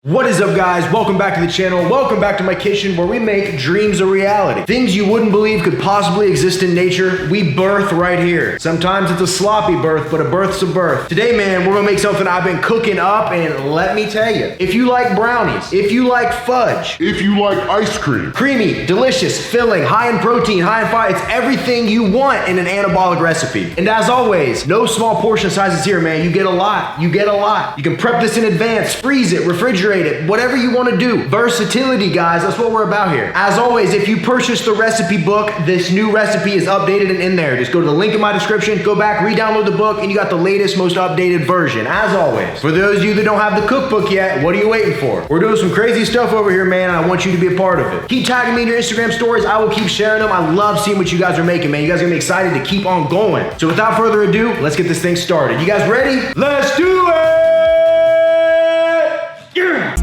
What is up, guys? Welcome back to the channel. Welcome back to my kitchen where we make dreams a reality. Things you wouldn't believe could possibly exist in nature, we birth right here. Sometimes it's a sloppy birth, but a birth's a birth. Today, man, we're gonna make something I've been cooking up, and let me tell you, if you like brownies, if you like fudge, if you like ice cream, creamy, delicious, filling, high in protein, high in fiber, it's everything you want in an anabolic recipe. And as always, no small portion sizes here, man. You get a lot. You get a lot. You can prep this in advance, freeze it, refrigerate it, whatever you want to do. Versatility, guys, that's what we're about here. As always, if you purchase the recipe book, this new recipe is updated and in there. Just go to the link in my description, go back, re-download the book, and you got the latest, most updated version. As always, for those of you that don't have the cookbook yet, what are you waiting for? We're doing some crazy stuff over here, man, and I want you to be a part of it. Keep tagging me in your Instagram stories. I will keep sharing them. I love seeing what you guys are making, man. You guys are gonna be excited to keep on going. So without further ado, let's get this thing started. You guys ready? Let's do it! Yeah!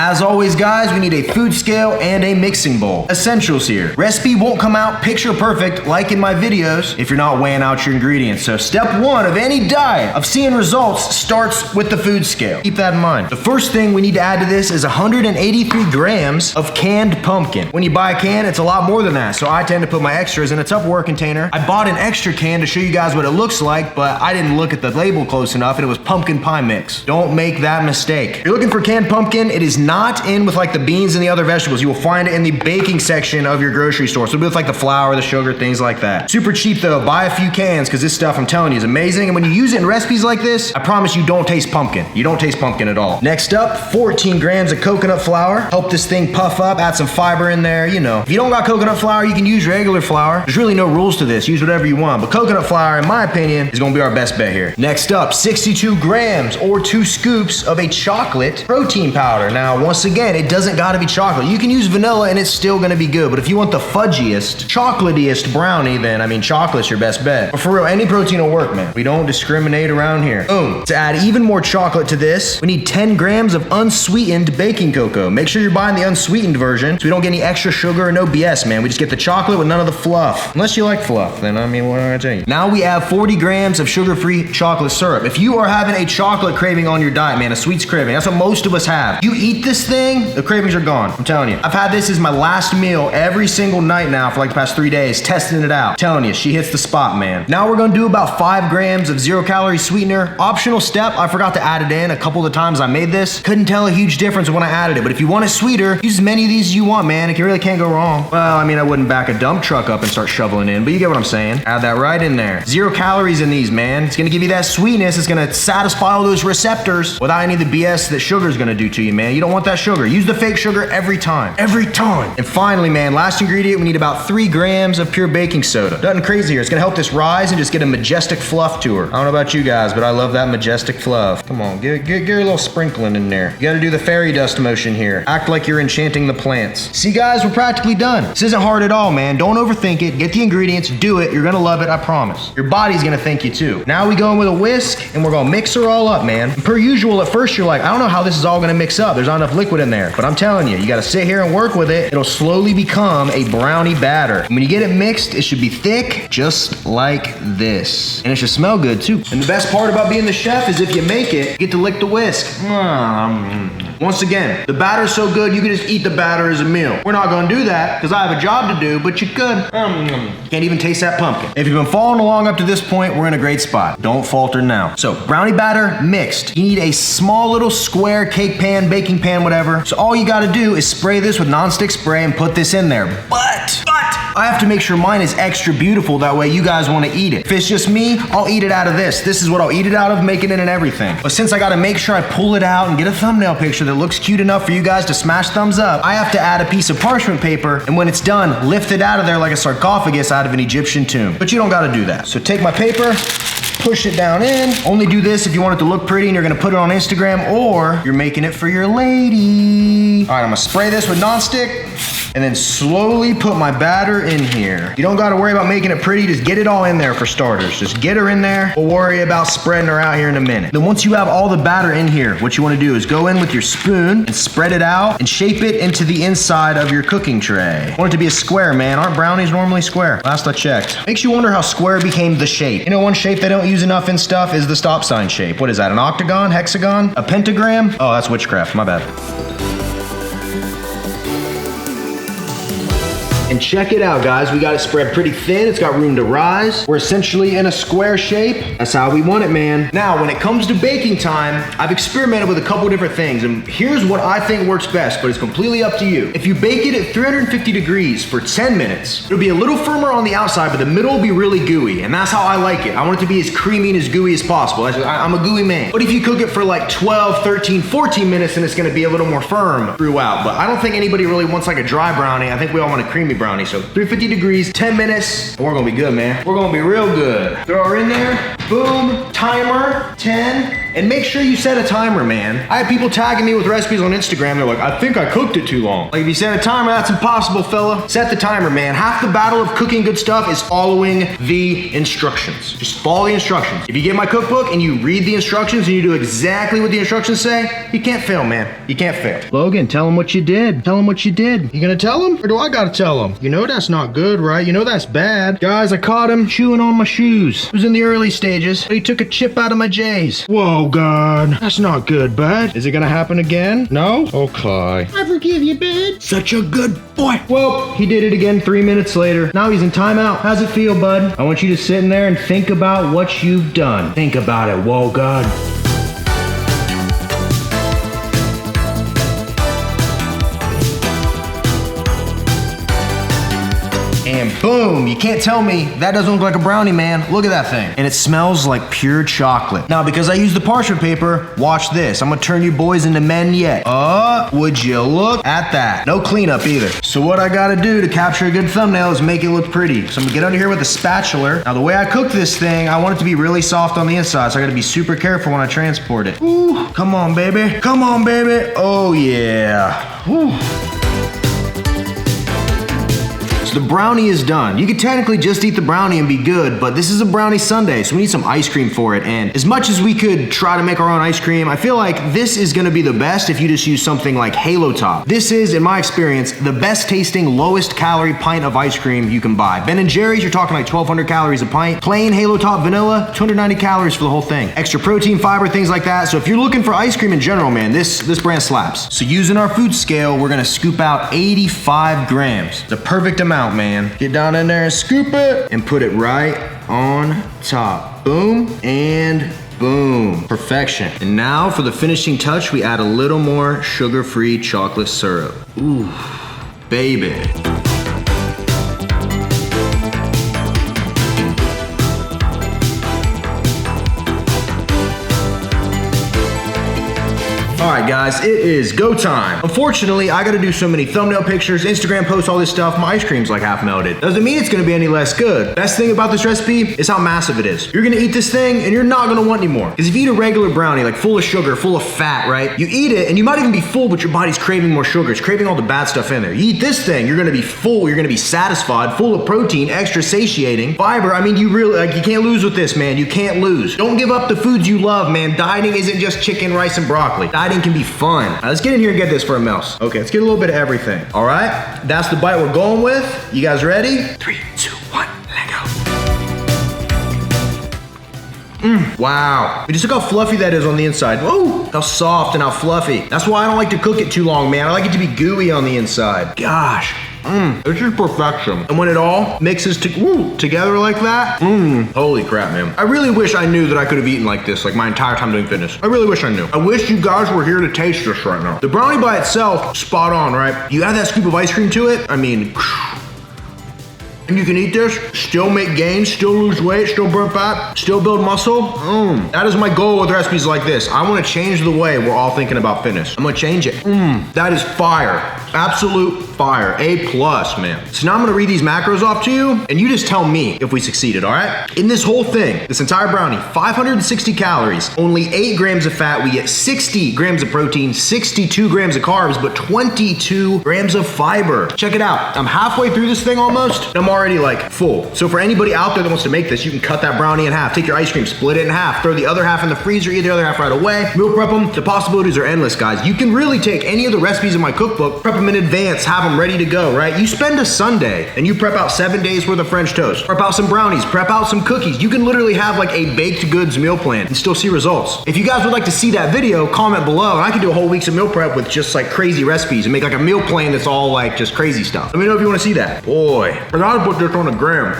As always, guys, we need a food scale and a mixing bowl. Essentials here. Recipe won't come out picture perfect like in my videos if you're not weighing out your ingredients. So step one of any diet of seeing results starts with the food scale. Keep that in mind. The first thing we need to add to this is 183 grams of canned pumpkin. When you buy a can, it's a lot more than that. So I tend to put my extras in a Tupperware container. I bought an extra can to show you guys what it looks like, but I didn't look at the label close enough and it was pumpkin pie mix. Don't make that mistake. If you're looking for canned pumpkin, it is not in with like the beans and the other vegetables. You will find it in the baking section of your grocery store. So with like the flour, the sugar, things like that. Super cheap though. Buy a few cans because this stuff, I'm telling you, is amazing. And when you use it in recipes like this, I promise you don't taste pumpkin. You don't taste pumpkin at all. Next up, 14 grams of coconut flour. Help this thing puff up, add some fiber in there, you know. If you don't got coconut flour, you can use regular flour. There's really no rules to this. Use whatever you want. But coconut flour, in my opinion, is gonna be our best bet here. Next up, 62 grams or 2 scoops of a chocolate protein powder. Now, once again, it doesn't gotta be chocolate. You can use vanilla and it's still gonna be good. But if you want the fudgiest, chocolatiest brownie, then I mean, chocolate's your best bet. But for real, any protein will work, man. We don't discriminate around here. Boom. To add even more chocolate to this, we need 10 grams of unsweetened baking cocoa. Make sure you're buying the unsweetened version so we don't get any extra sugar or no BS, man. We just get the chocolate with none of the fluff. Unless you like fluff, then I mean, what am I tell you? Now we have 40 grams of sugar-free chocolate syrup. If you are having a chocolate craving on your diet, man, a sweets craving, that's what most of us have. You eat this thing, the cravings are gone. I'm telling you. I've had this as my last meal every single night now for like the past 3 days, testing it out. I'm telling you, she hits the spot, man. Now we're gonna do about 5 grams of 0-calorie sweetener. Optional step, I forgot to add it in a couple of the times I made this. Couldn't tell a huge difference when I added it, but if you want it sweeter, use as many of these as you want, man. You really can't go wrong. Well, I mean, I wouldn't back a dump truck up and start shoveling in, but you get what I'm saying. Add that right in there. 0 calories in these, man. It's gonna give you that sweetness. It's gonna satisfy all those receptors without any of the BS that sugar's gonna do to you, man. You don't want that sugar. Use the fake sugar every time. Every time. And finally, man, last ingredient, we need about 3 grams of pure baking soda. Nothing crazy here. It's gonna help this rise and just get a majestic fluff to her. I don't know about you guys, but I love that majestic fluff. Come on, get a little sprinkling in there. You gotta do the fairy dust motion here. Act like you're enchanting the plants. See, guys, we're practically done. This isn't hard at all, man. Don't overthink it. Get the ingredients, do it. You're gonna love it, I promise. Your body's gonna thank you too. Now we go in with a whisk and we're gonna mix her all up, man. And per usual, at first you're like, I don't know how this is all gonna mix up. There's not enough liquid in there. But I'm telling you, you gotta sit here and work with it. It'll slowly become a brownie batter. And when you get it mixed, it should be thick, just like this. And it should smell good too. And the best part about being the chef is if you make it, you get to lick the whisk. Once again, the batter's so good, you can just eat the batter as a meal. We're not gonna do that, because I have a job to do, but you could. Can't even taste that pumpkin. If you've been following along up to this point, we're in a great spot. Don't falter now. So, brownie batter mixed. You need a small little square cake pan, baking pan, whatever. So all you gotta do is spray this with nonstick spray and put this in there. But I have to make sure mine is extra beautiful, that way you guys wanna eat it. If it's just me, I'll eat it out of this. This is what I'll eat it out of, making it and everything. But since I gotta make sure I pull it out and get a thumbnail picture that looks cute enough for you guys to smash thumbs up, I have to add a piece of parchment paper, and when it's done, lift it out of there like a sarcophagus out of an Egyptian tomb. But you don't gotta do that. So take my paper, push it down in. Only do this if you want it to look pretty and you're gonna put it on Instagram, or you're making it for your lady. All right, I'm gonna spray this with nonstick. And then slowly put my batter in here. You don't gotta worry about making it pretty, just get it all in there for starters. Just get her in there. We'll worry about spreading her out here in a minute. Then once you have all the batter in here, what you wanna do is go in with your spoon and spread it out and shape it into the inside of your cooking tray. I want it to be a square, man. Aren't brownies normally square? Last I checked. Makes you wonder how square became the shape. You know, one shape they don't use enough in stuff is the stop sign shape. What is that, an octagon, hexagon, a pentagram? Oh, that's witchcraft, my bad. And check it out, guys. We got it spread pretty thin. It's got room to rise. We're essentially in a square shape. That's how we want it, man. Now, when it comes to baking time, I've experimented with a couple different things, and here's what I think works best, but it's completely up to you. If you bake it at 350 degrees for 10 minutes, it'll be a little firmer on the outside, but the middle will be really gooey, and that's how I like it. I want it to be as creamy and as gooey as possible. I'm a gooey man. But if you cook it for like 12, 13, 14 minutes, then it's gonna be a little more firm throughout. But I don't think anybody really wants like a dry brownie. I think we all want a creamy brownie. So 350 degrees, 10 minutes, and we're gonna be good, man. We're gonna be real good. Throw her in there, boom, timer, 10, and make sure you set a timer, man. I have people tagging me with recipes on Instagram. They're like, I think I cooked it too long. Like, if you set a timer, that's impossible, fella. Set the timer, man. Half the battle of cooking good stuff is following the instructions. Just follow the instructions. If you get my cookbook and you read the instructions and you do exactly what the instructions say, you can't fail, man. You can't fail. Logan, tell him what you did. Tell him what you did. You gonna tell him, or do I gotta tell him? You know that's not good, right? You know that's bad. Guys, I caught him chewing on my shoes. It was in the early stages, but he took a chip out of my J's. Whoa, God. That's not good, bud. Is it gonna happen again? No? Okay. I forgive you, bud. Such a good boy. Well, he did it again 3 minutes later. Now he's in timeout. How's it feel, bud? I want you to sit in there and think about what you've done. Think about it. Whoa, God. And boom, you can't tell me that doesn't look like a brownie, man. Look at that thing. And it smells like pure chocolate. Now, because I used the parchment paper, watch this. I'm gonna turn you boys into men yet. Would you look at that? No cleanup either. So what I gotta do to capture a good thumbnail is make it look pretty. So I'm gonna get under here with a spatula. Now, the way I cook this thing, I want it to be really soft on the inside, so I gotta be super careful when I transport it. Ooh, come on, baby. Come on, baby. Oh, yeah. Whew. So the brownie is done. You could technically just eat the brownie and be good, but this is a brownie sundae, so we need some ice cream for it. And as much as we could try to make our own ice cream, I feel like this is gonna be the best if you just use something like Halo Top. This is, in my experience, the best tasting, lowest calorie pint of ice cream you can buy. Ben & Jerry's, you're talking like 1,200 calories a pint. Plain Halo Top vanilla, 290 calories for the whole thing. Extra protein, fiber, things like that. So if you're looking for ice cream in general, man, this brand slaps. So using our food scale, we're gonna scoop out 85 grams. The perfect amount, man. Get down in there and scoop it and put it right on top. Boom and boom. Perfection. And now for the finishing touch, we add a little more sugar-free chocolate syrup. Ooh, baby. All right, guys, it is go time. Unfortunately, I gotta do so many thumbnail pictures, Instagram posts, all this stuff. My ice cream's like half melted. Doesn't mean it's gonna be any less good. Best thing about this recipe is how massive it is. You're gonna eat this thing and you're not gonna want any more. Because if you eat a regular brownie, like full of sugar, full of fat, right? You eat it and you might even be full, but your body's craving more sugar. It's craving all the bad stuff in there. You eat this thing, you're gonna be full, you're gonna be satisfied, full of protein, extra satiating. Fiber, I mean, you really, like, you can't lose with this, man. You can't lose. Don't give up the foods you love, man. Dieting isn't just chicken, rice, and broccoli. Dieting can be fun. All right, let's get in here and get this for a mouse. Okay, let's get a little bit of everything. All right, that's the bite we're going with. You guys ready? 3, 2, 1, let go. Wow. Just look how fluffy that is on the inside. Whoa, how soft and how fluffy. That's why I don't like to cook it too long, man. I like it to be gooey on the inside. Gosh. This is perfection. And when it all mixes together like that, holy crap, man. I really wish I knew that I could have eaten like this like my entire time doing fitness. I really wish I knew. I wish you guys were here to taste this right now. The brownie by itself, spot on, right? You add that scoop of ice cream to it, I mean, and you can eat this, still make gains, still lose weight, still burn fat, still build muscle. That is my goal with recipes like this. I want to change the way we're all thinking about fitness. I'm gonna change it. That is fire. Absolute fire, A+, man. So now I'm gonna read these macros off to you, and you just tell me if we succeeded, all right? In this whole thing, this entire brownie, 560 calories, only 8 grams of fat, we get 60 grams of protein, 62 grams of carbs, but 22 grams of fiber. Check it out. I'm halfway through this thing almost, and I'm already like full. So for anybody out there that wants to make this, you can cut that brownie in half, take your ice cream, split it in half, throw the other half in the freezer, eat the other half right away, meal prep them. The possibilities are endless, guys. You can really take any of the recipes in my cookbook, prep them in advance, have them ready to go, right? You spend a Sunday and you prep out 7 days worth of French toast, prep out some brownies, prep out some cookies. You can literally have like a baked goods meal plan and still see results. If you guys would like to see that video, comment below and I can do a whole week's of meal prep with just like crazy recipes and make like a meal plan that's all like just crazy stuff. Let me know if you want to see that. Boy, I gotta put this on a gram.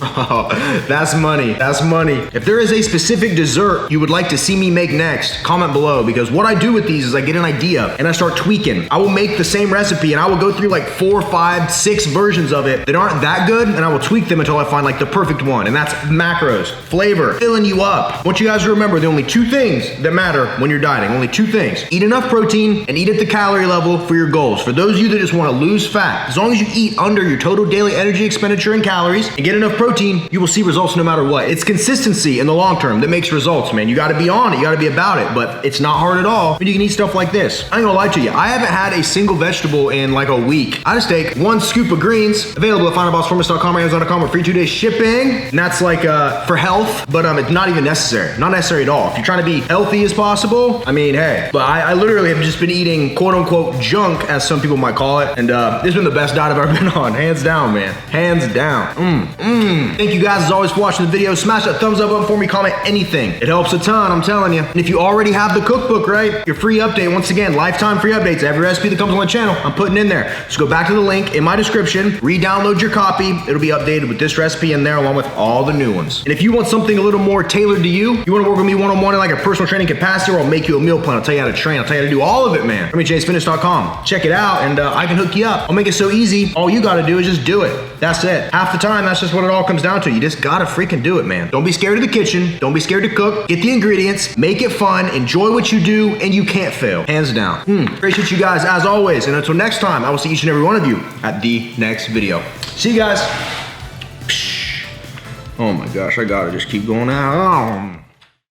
That's money, that's money. If there is a specific dessert you would like to see me make next, comment below, because what I do with these is I get an idea and I start tweaking. I will make the same recipe and I will go through like 4, 5, 6 versions of it that aren't that good, and I will tweak them until I find like the perfect one. And that's macros, flavor, filling you up. I want you guys to remember there are only 2 things that matter when you're dieting. Only 2 things. Eat enough protein and eat at the calorie level for your goals. For those of you that just want to lose fat, as long as you eat under your total daily energy expenditure in calories and get enough protein, you will see results no matter what. It's consistency in the long term that makes results, man. You got to be on it. You got to be about it, but it's not hard at all when you can eat stuff like this. I ain't gonna lie to you. I haven't had a single vegetable in like a week. I just take 1 scoop of greens, available at finalbossformance.com or Amazon.com with free 2-day shipping. And that's like for health, but it's not even necessary. Not necessary at all. If you're trying to be healthy as possible, I mean, hey. But I literally have just been eating quote unquote junk, as some people might call it. And this has been the best diet I've ever been on. Hands down, man. Hands down. Thank you guys as always for watching the video. Smash that thumbs up button for me. Comment anything. It helps a ton, I'm telling you. And if you already have the cookbook, right, your free update, once again, lifetime free updates. Every recipe that comes on the channel, I'm putting in there. Just go back to the link in my description, re-download your copy. It'll be updated with this recipe in there along with all the new ones. And if you want something a little more tailored to you, you want to work with me one-on-one in like a personal training capacity, or I'll make you a meal plan. I'll tell you how to train. I'll tell you how to do all of it, man. RemingtonFitness.com. Check it out and I can hook you up. I'll make it so easy. All you got to do is just do it. That's it. Half the time, that's just what it all comes down to. You just got to freaking do it, man. Don't be scared of the kitchen. Don't be scared to cook. Get the ingredients. Make it fun. Enjoy what you do, and you can't fail. Hands down. Appreciate you guys as always. And until next time, I will see each and every one of you at the next video. See you guys. Oh my gosh, I gotta just keep going out.